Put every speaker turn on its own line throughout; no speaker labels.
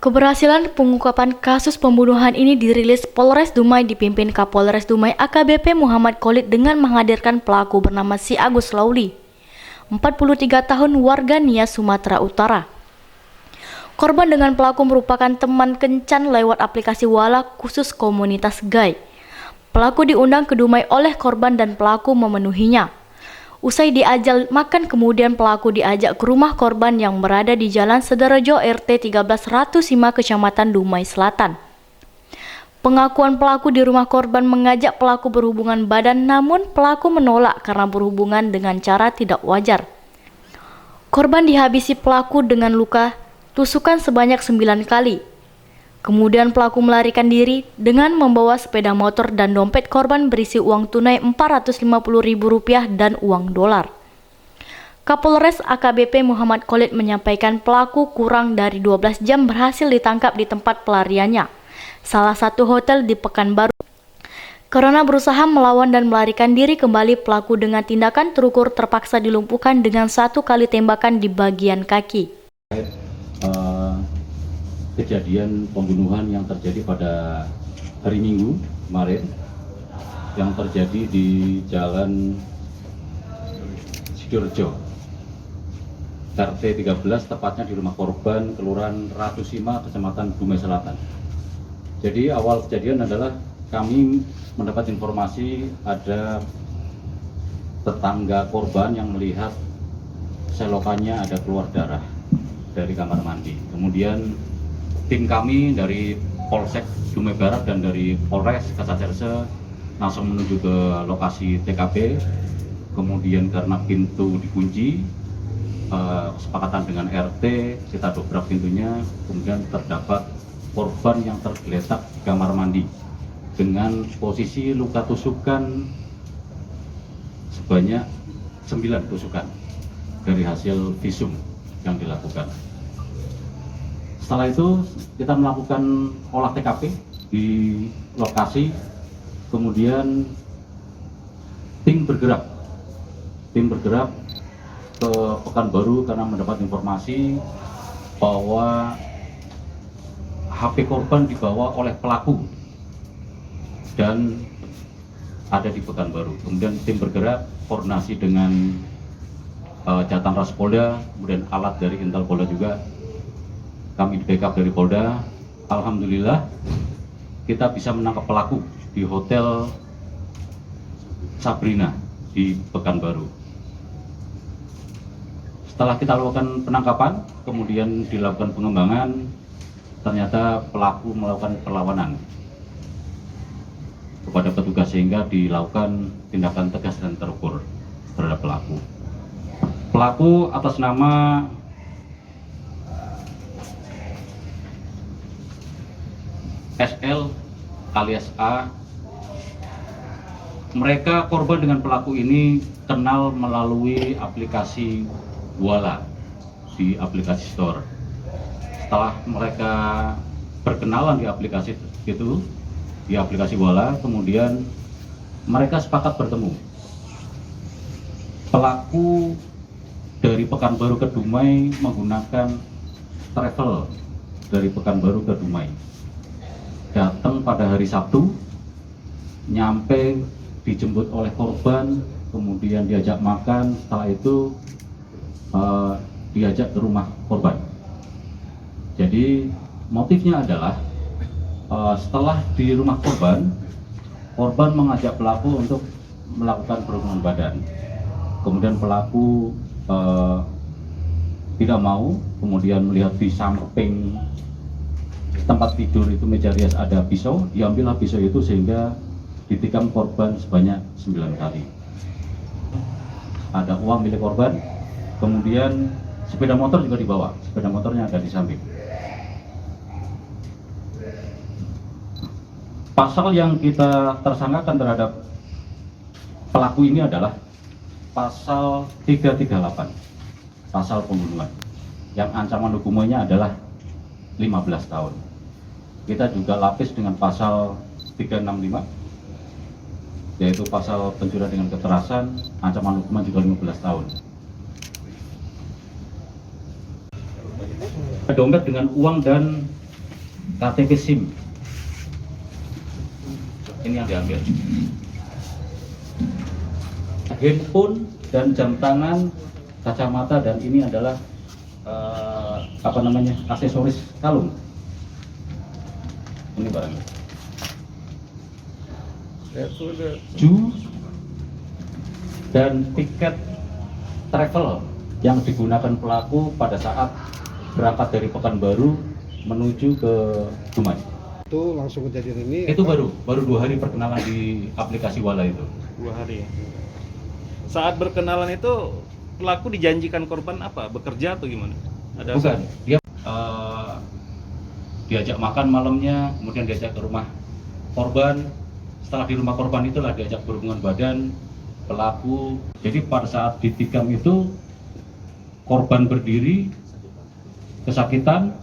Keberhasilan pengungkapan kasus pembunuhan ini dirilis Polres Dumai dipimpin Kapolres Dumai AKBP Muhammad Khalid dengan menghadirkan pelaku bernama Si Agus Lauli, 43 tahun warga Nias, Sumatera Utara. Korban dengan pelaku merupakan teman kencan lewat aplikasi Wala khusus komunitas gay. Pelaku diundang ke Dumai oleh korban dan pelaku memenuhinya. Usai diajak makan, kemudian pelaku diajak ke rumah korban yang berada di Jalan Sederejo RT 1305 Kecamatan Dumai Selatan. Pengakuan pelaku di rumah korban mengajak pelaku berhubungan badan, namun pelaku menolak karena berhubungan dengan cara tidak wajar. Korban dihabisi pelaku dengan luka tusukan sebanyak 9 kali. Kemudian pelaku melarikan diri dengan membawa sepeda motor dan dompet korban berisi uang tunai Rp450.000 dan uang dolar. Kapolres AKBP Muhammad Khalid menyampaikan pelaku kurang dari 12 jam berhasil ditangkap di tempat pelariannya, salah satu hotel di Pekanbaru. Karena berusaha melawan dan melarikan diri kembali, pelaku dengan tindakan terukur terpaksa dilumpuhkan dengan 1 kali tembakan di bagian kaki.
Kejadian pembunuhan yang terjadi pada hari Minggu kemarin yang terjadi di Jalan Sidoarjo RT 13, tepatnya di rumah korban Kelurahan Ratu Sima, Kecamatan Dumai Selatan. Jadi awal kejadian adalah kami mendapat informasi ada tetangga korban yang melihat selokannya ada keluar darah dari kamar mandi. Kemudian tim kami dari Polsek Dumai Barat dan dari Polres Kasaserse langsung menuju ke lokasi TKP. Kemudian karena pintu dikunci, kesepakatan dengan RT, kita dobrak pintunya. Kemudian terdapat korban yang tergeletak di kamar mandi dengan posisi luka tusukan sebanyak 9 tusukan dari hasil visum yang dilakukan. Setelah itu kita melakukan olah TKP di lokasi, kemudian tim bergerak ke Pekanbaru karena mendapat informasi bahwa HP korban dibawa oleh pelaku dan ada di Pekanbaru. Kemudian tim bergerak koordinasi dengan Jatan Ras Polda, kemudian alat dari Intel Polda juga. Kami di backup dari Polda. Alhamdulillah kita bisa menangkap pelaku di Hotel Sabrina di Pekanbaru. Setelah kita lakukan penangkapan, kemudian dilakukan pengembangan, ternyata pelaku melakukan perlawanan kepada petugas sehingga dilakukan tindakan tegas dan terukur terhadap pelaku. Pelaku atas nama SL alias A. Mereka korban dengan pelaku ini kenal melalui aplikasi Wala di aplikasi store. Setelah mereka berkenalan di aplikasi itu, di aplikasi Wala, kemudian mereka sepakat bertemu. Pelaku dari Pekanbaru ke Dumai menggunakan travel dari Pekanbaru ke Dumai. Datang pada hari Sabtu, nyampe dijemput oleh korban, kemudian diajak makan. Setelah itu diajak ke rumah korban. Jadi motifnya adalah setelah di rumah korban mengajak pelaku untuk melakukan perhubungan badan. Kemudian pelaku tidak mau, kemudian melihat di samping tempat tidur itu meja rias ada pisau, diambillah pisau itu sehingga ditikam korban sebanyak 9 kali. Ada uang milik korban, kemudian sepeda motor juga dibawa, sepeda motornya ada di samping. Pasal yang kita tersangkakan terhadap pelaku ini adalah pasal 338, pasal pembunuhan, yang ancaman hukumannya adalah 15 tahun. Kita juga lapis dengan pasal 365, yaitu pasal pencurian dengan kekerasan, ancaman hukuman juga 15 tahun. Dompet dengan uang dan KTP SIM. Ini yang diambil. Handphone dan jam tangan, kacamata, dan ini adalah aksesoris kalung. Ini barangnya. Dan tiket travel yang digunakan pelaku pada saat berangkat dari Pekanbaru menuju ke Dumai.
Itu langsung kejadian ini?
Itu baru 2 hari perkenalan di aplikasi Wala itu.
2 hari ya. Saat berkenalan itu pelaku dijanjikan korban apa? Bekerja atau gimana?
Bukan, dia diajak makan malamnya, kemudian diajak ke rumah korban. Setelah di rumah korban itulah diajak berhubungan badan pelaku. Jadi pada saat ditikam itu korban berdiri, kesakitan,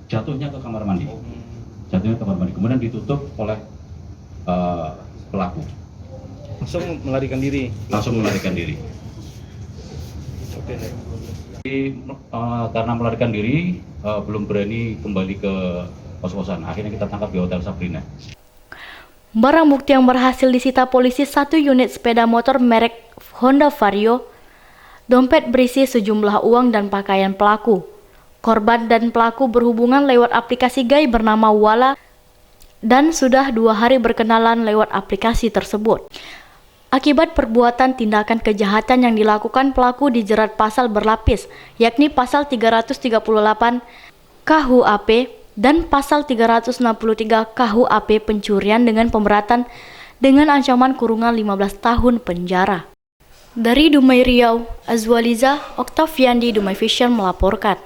jatuhnya ke kamar mandi. Kemudian ditutup oleh pelaku.
Langsung melarikan diri. Oke.
Jadi, karena melarikan diri, belum berani kembali ke kos-kosan. Akhirnya kita tangkap di Hotel Sabrina.
Barang bukti yang berhasil disita polisi 1 unit sepeda motor merek Honda Vario, dompet berisi sejumlah uang dan pakaian pelaku. Korban dan pelaku berhubungan lewat aplikasi Gai bernama Wala dan sudah 2 hari berkenalan lewat aplikasi tersebut. Akibat perbuatan tindakan kejahatan yang dilakukan, pelaku dijerat pasal berlapis, yakni pasal 338 KUHP dan pasal 363 KUHP pencurian dengan pemberatan dengan ancaman kurungan 15 tahun penjara. Dari Dumai Riau, Azwaliza Oktaviandi, Dumai Vision melaporkan.